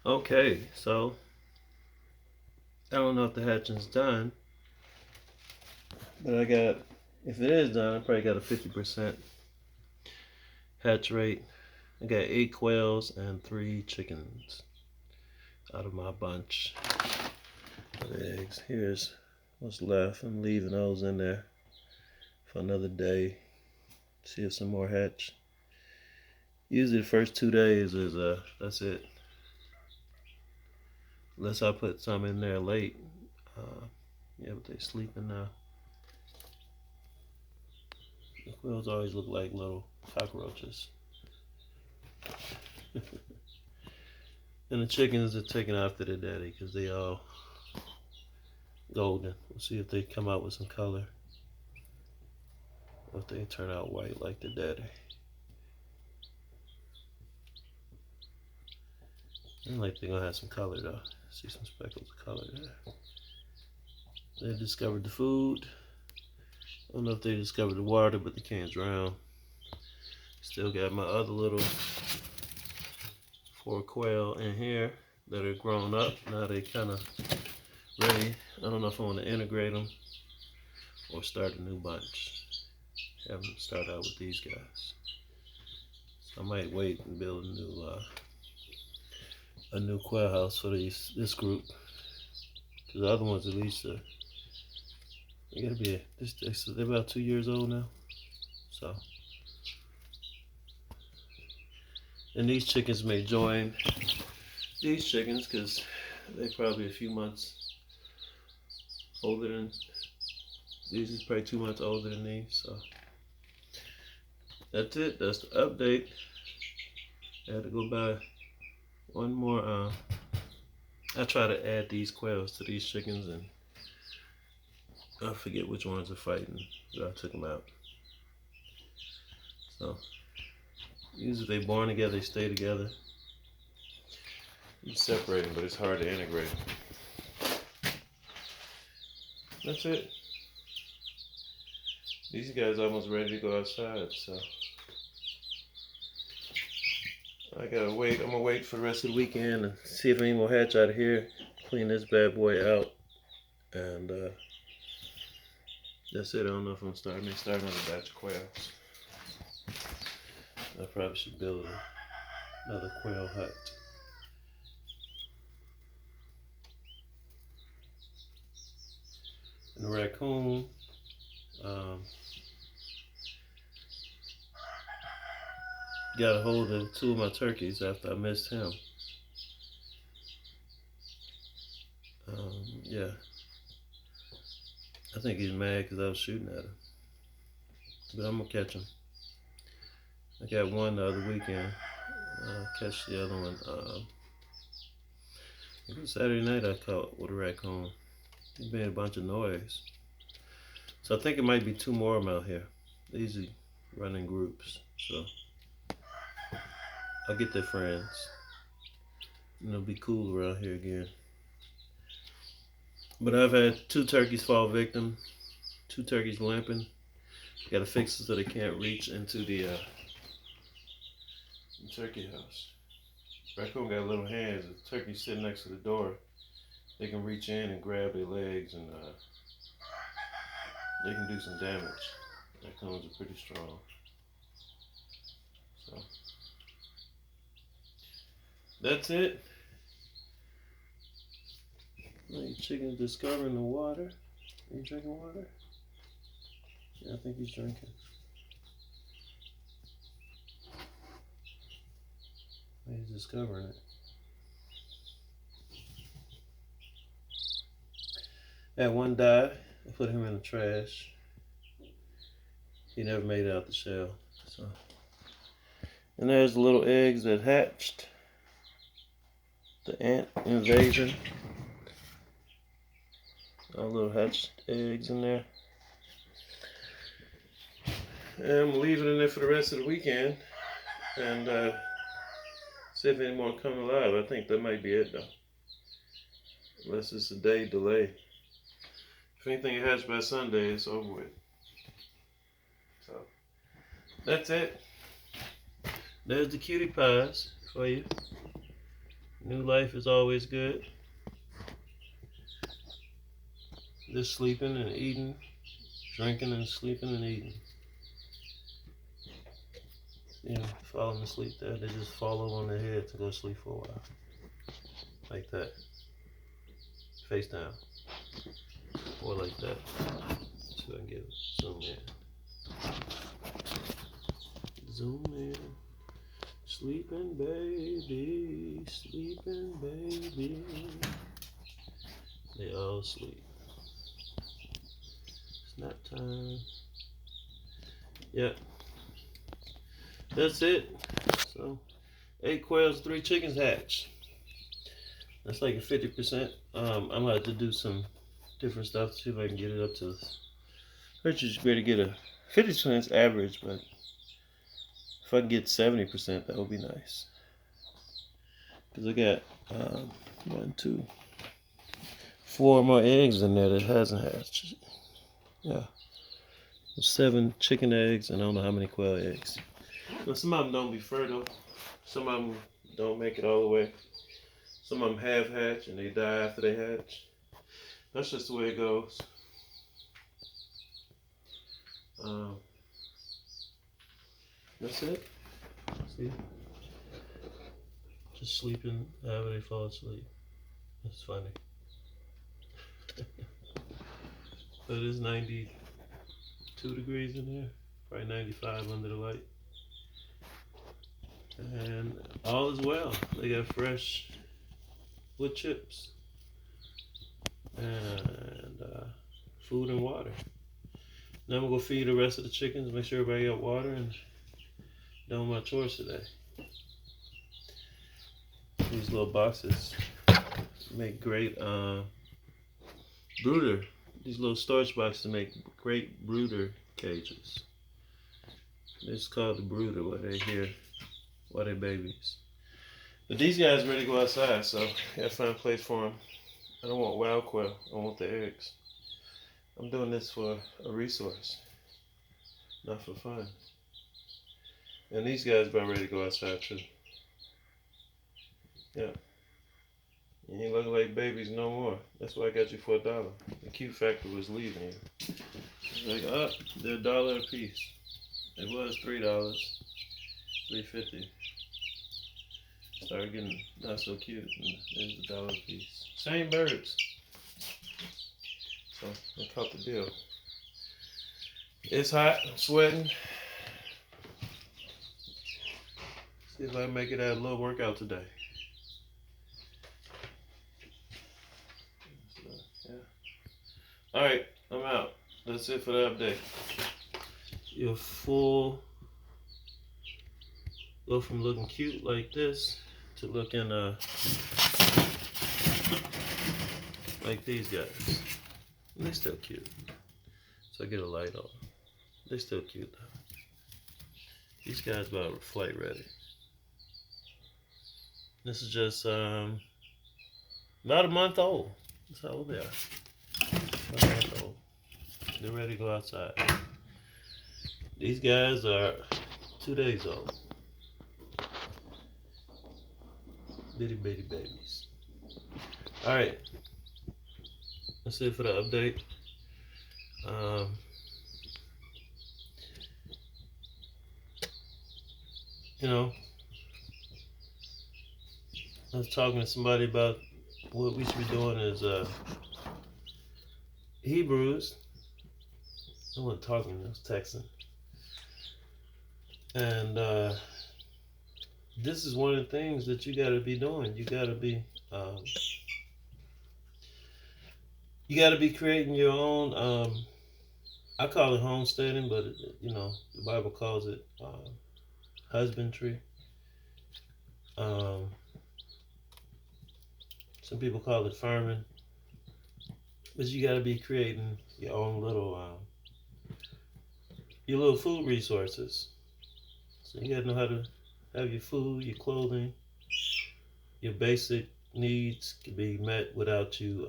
Okay, so I don't know if the hatching's done, but if it is done, I probably got a 50% hatch rate. I got 8 quails and 3 chickens out of my bunch of eggs. Here's what's left. I'm leaving those in there for another day. See if some more hatch. Usually the first 2 days is that's it. Unless I put some in there late. Uh, yeah, but they sleeping now. The quails always look like little cockroaches. And the chickens are taking after their daddy because they all golden. We'll see if they come out with some color. Or if they turn out white like the daddy. I like they're gonna have some color though. See some speckles of color there. They discovered the food. I don't know if they discovered the water, but they can't drown. Still got my other little 4 quail in here that are grown up. Now they kind of ready. I don't know if I want to integrate them or start a new bunch. Have them start out with these guys. So I might wait and build a new quail house for this group. Cause the other ones at least they gotta be they're about 2 years old now. So and these chickens may join these chickens because they're probably a few months older than these. Is probably 2 months older than these. So that's it. That's the update. I had to go buy one more. I try to add these quails to these chickens, and I forget which ones are fighting. But I took them out. So usually they born together, they stay together. You separate them, but it's hard to integrate them. That's it. These guys are almost ready to go outside, so I gotta wait. I'm gonna wait for the rest of the weekend and see if any more hatch out of here. Clean this bad boy out, and that's it. I don't know if I'm starting. They start another batch of quails. I probably should build another quail hut. And the raccoon, um, got a hold of 2 of my turkeys after I missed him. Yeah, I think he's mad because I was shooting at him. But I'm gonna catch him. I got one the other weekend. I'll catch the other one. It was Saturday night I caught with a raccoon. He made a bunch of noise. So I think it might be 2 more of them out here. They usually run in groups. So I'll get their friends. And it'll be cool around here again. But I've had 2 turkeys fall victim. 2 turkeys limping. Got to fix it so they can't reach into the turkey house. Raccoon got little hands. The turkey's sitting next to the door. They can reach in and grab their legs, and they can do some damage. Raccoons are pretty strong. So that's it. Now chicken's discovering the water. Are you drinking water? Yeah, I think he's drinking. He's discovering it. That one died. I put him in the trash. He never made it out the shell. So, and there's the little eggs that hatched. The ant invasion. All little hatched eggs in there. And I'm leaving it in there for the rest of the weekend. And see if any more come alive. I think that might be it though. Unless it's a day delay. If anything hatches by Sunday, it's over with. So that's it. There's the cutie pies for you. New life is always good. Just sleeping and eating, drinking and sleeping and eating. You know, falling asleep there, they just fall over on their head to go to sleep for a while. Like that. Face down. Or like that. So I can get zoom in. Zoom in. Sleeping baby, sleeping baby. They all sleep. It's nap time. Yep. That's it. So 8 quails, 3 chickens hatched. That's like a 50%. I'm gonna have to do some different stuff to see if I can get it up to. I just better get a 50% average, but if I can get 70%, that would be nice. Cause I got 1, 2, 4 more eggs in there that hasn't hatched. Yeah, 7 chicken eggs, and I don't know how many quail eggs. But some of them don't be fertile. Some of them don't make it all the way. Some of them have hatched and they die after they hatch. That's just the way it goes. That's it. See? Just sleeping however they fall asleep. That's funny. But it is 92 degrees in here. Probably 95 under the light. And all is well. They got fresh wood chips and food and water. Now I'm gonna go feed the rest of the chickens, make sure everybody got water, and done my chores today. These little boxes make great brooder. These little storage boxes make great brooder cages. It's called the brooder while they're here, while they're babies. But these guys ready to go outside, so I gotta find a place for them. I don't want wild quail, I want the eggs. I'm doing this for a resource, not for fun. And these guys about ready to go outside too. Yeah. You ain't looking like babies no more. That's why I got you for $1. The cute factor was leaving you. Like, they're $1 a piece. It was $3, $3.50. Started getting not so cute, and there's $1 a piece. Same birds. So I caught the deal. It's hot, I'm sweating. See if I can make it out a little workout today. So, yeah. Alright, I'm out. That's it for the update. Your full go from looking cute like this to looking like these guys. And they're still cute. So I get a light on. They're still cute though. These guys about flight ready. This is just about a month old. That's how old they are. About a month old. They're ready to go outside. These guys are 2 days old. Bitty bitty babies. Alright. That's it for the update. You know, I was talking to somebody about what we should be doing is Hebrews. I wasn't talking, I was texting. And this is one of the things that you gotta be doing. You gotta be creating your own I call it homesteading, but you know, the Bible calls it husbandry. Some people call it farming, but you got to be creating your own little food resources. So you got to know how to have your food, your clothing, your basic needs can be met without you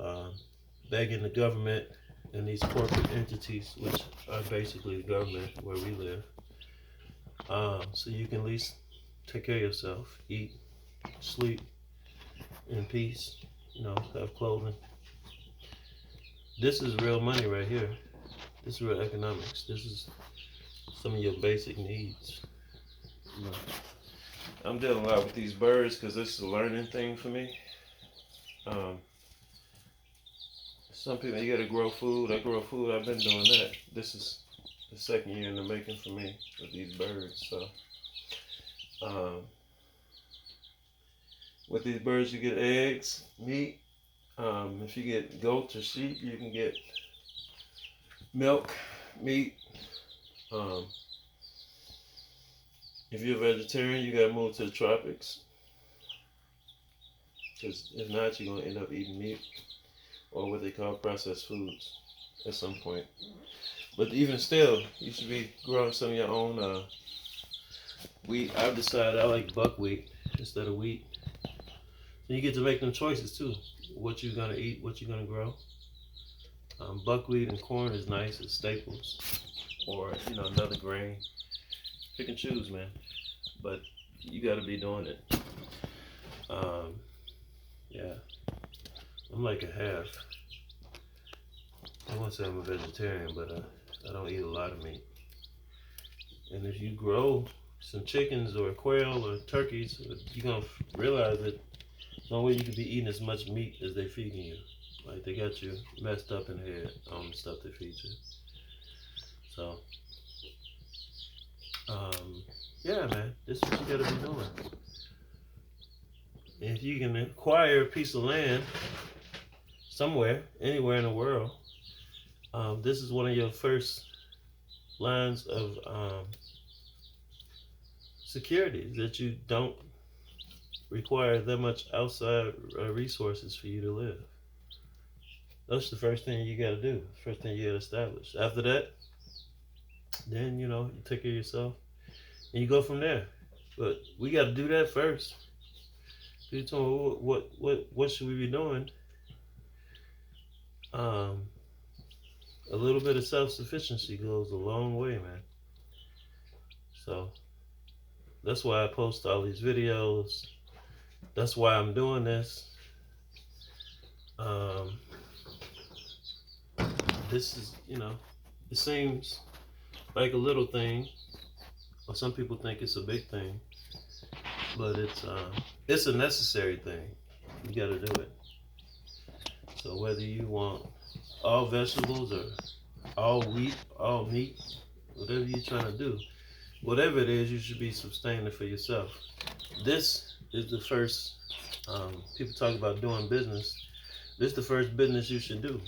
begging the government and these corporate entities, which are basically the government where we live. So you can at least take care of yourself, eat, sleep, in peace, have clothing. This is real money right here. This is real economics. This is some of your basic needs. I'm dealing a lot with these birds because this is a learning thing for me. Some people, you gotta grow food. I grow food. I've been doing that. This is the second year in the making for me with these birds. So, with these birds, you get eggs, meat. If you get goats or sheep, you can get milk, meat. If you're a vegetarian, you gotta move to the tropics. Because if not, you're gonna end up eating meat or what they call processed foods at some point. But even still, you should be growing some of your own wheat. I've decided I like buckwheat instead of wheat. And you get to make them choices too. What you're gonna eat, what you're gonna grow. Buckwheat and corn is nice as staples, or another grain. Pick and choose, man. But you got to be doing it. Yeah, I'm like a half. I won't say I'm a vegetarian, but I don't eat a lot of meat. And if you grow some chickens or quail or turkeys, you're gonna realize that there's no way you could be eating as much meat as they feeding you. Like they got you messed up in the head on the stuff they feed you. So, yeah, man, this is what you gotta be doing. If you can acquire a piece of land somewhere, anywhere in the world, this is one of your first lines of security, that you don't require that much outside resources for you to live. That's the first thing you got to do. First thing you got to establish. After that, then you take care of yourself, and you go from there. But we got to do that first. You told me what should we be doing? A little bit of self-sufficiency goes a long way, man. So that's why I post all these videos. That's why I'm doing this. This is, it seems like a little thing, or some people think it's a big thing, but it's a necessary thing. You got to do it. So whether you want all vegetables or all wheat, all meat, whatever you're trying to do, whatever it is, you should be sustaining for yourself. This is the first. People talk about doing business. This is the first business you should do.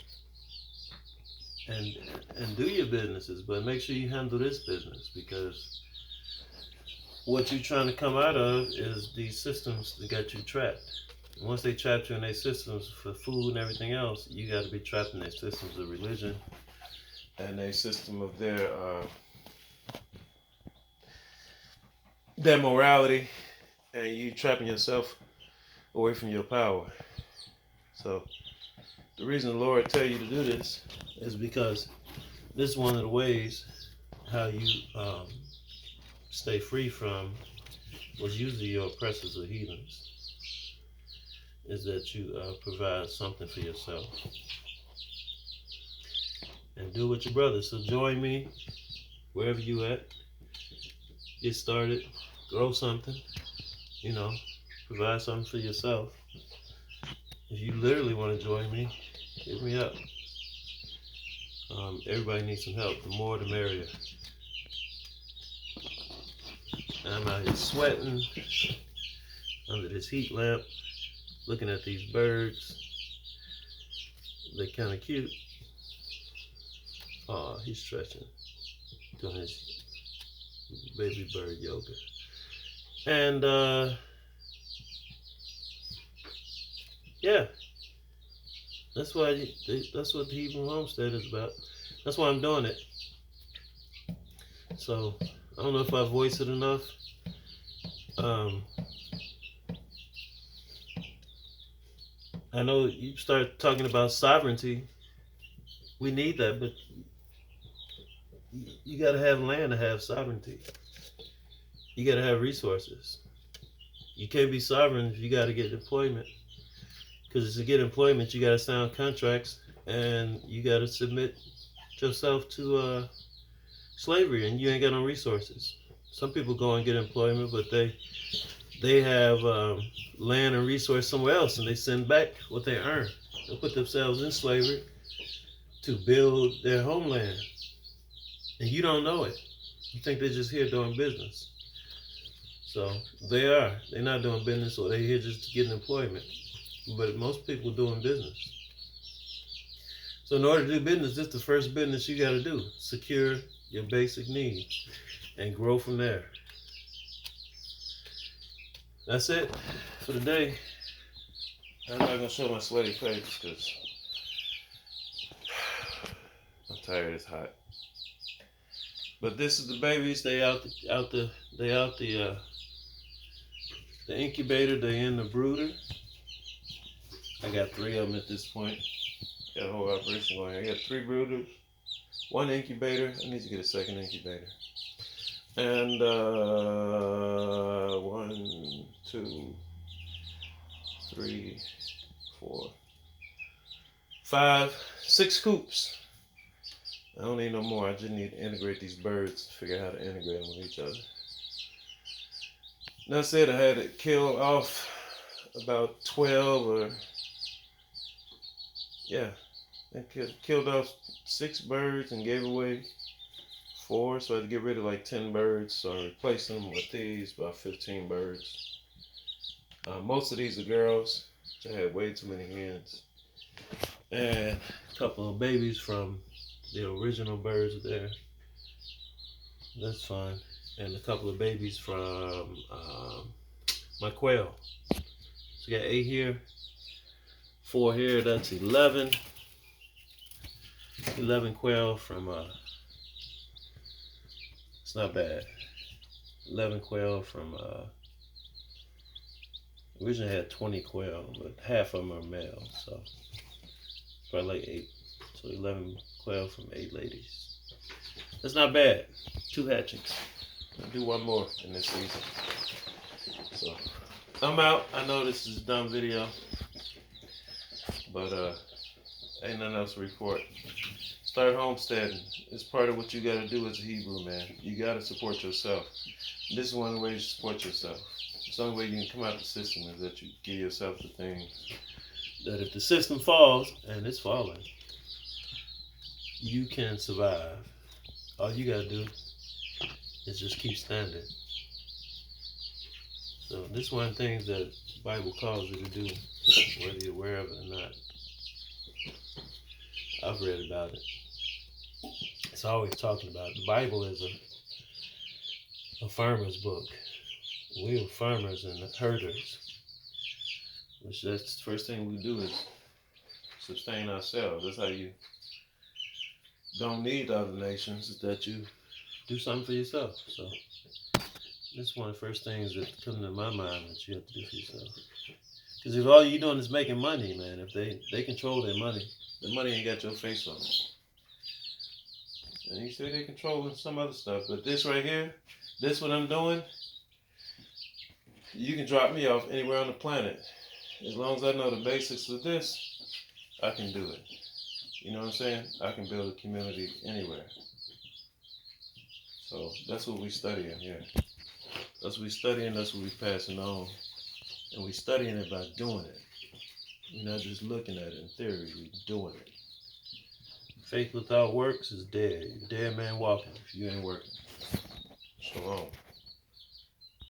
And do your businesses, but make sure you handle this business, because what you're trying to come out of is these systems that got you trapped. Once they trapped you in their systems for food and everything else, you got to be trapped in their systems of religion and their system of their morality, and you trapping yourself away from your power. So the reason the Lord tell you to do this is because this is one of the ways how you stay free from what's usually your oppressors or heathens, is that you provide something for yourself and do with your brothers. So join me wherever you at. Get started, grow something, provide something for yourself. If you literally want to join me, hit me up. Everybody needs some help. The more, the merrier. I'm out here sweating under this heat lamp, looking at these birds. They're kind of cute. Oh, he's stretching, doing his baby bird yoga. And yeah, that's what the Hebrew Homestead is about. That's why I'm doing it. So I don't know if I voice it enough. I know you start talking about sovereignty. We need that, but you got to have land to have sovereignty. You got to have resources. You can't be sovereign if you got to get deployment. Because to get employment, you got to sign contracts and you got to submit yourself to slavery, and you ain't got no resources. Some people go and get employment, but they have land and resource somewhere else, and they send back what they earn. They put themselves in slavery to build their homeland, and you don't know it. You think they're just here doing business. So they are. They're not doing business, or they're here just to get employment. But most people doing business. So in order to do business, this is the first business you got to do. Secure your basic needs and grow from there. That's it for today. I'm not gonna show my sweaty face because I'm tired. It's hot. But this is the babies. They out the incubator. They in the brooder. I got 3 of them at this point. Got a whole operation going. I got 3 brooders, 1 incubator. I need to get a second incubator. And 1, 2, 3, 4, 5, 6 coops. I don't need no more. I just need to integrate these birds, figure out how to integrate them with each other. That's it. I had to kill off about 12 or, yeah, I killed off 6 birds and gave away 4, so I had to get rid of like 10 birds, so I replaced them with these, about 15 birds. Most of these are girls. I had way too many hens. And a couple of babies from the original birds there. That's fine. And a couple of babies from my quail. So you got 8 here, 4 here, that's 11. 11 quail from, it's not bad. 11 quail from, originally had 20 quail, but half of them are male, so probably like 8. So 11 quail from 8 ladies. That's not bad. 2 hatchings. I'll do 1 more in this season. So I'm out. I know this is a dumb video, but ain't nothing else to report. Start homesteading. It's part of what you got to do as a Hebrew man. You got to support yourself. This is one of the ways to support yourself. It's the only way you can come out of the system is that you give yourself the things that if the system falls, and it's falling, you can survive. All you got to do is just keep standing. So this is one of the things that the Bible calls you to do, whether you're aware of it or not. I've read about it. It's always talking about it. The Bible is a farmer's book. We are farmers and herders, which that's the first thing we do is sustain ourselves. That's how you don't need other nations, is that you do something for yourself. So this is one of the first things that come to my mind that you have to do for yourself. Because if all you're doing is making money, man, if they control their money, the money ain't got your face on it. And you say they're controlling some other stuff, but this right here, this what I'm doing, you can drop me off anywhere on the planet. As long as I know the basics of this, I can do it. You know what I'm saying? I can build a community anywhere. So that's what we studying here. That's what we studying, that's what we passing on. And we studying it by doing it. We're not just looking at it in theory, we're doing it. Faith without works is dead. You're a dead man walking if you ain't working. Shalom.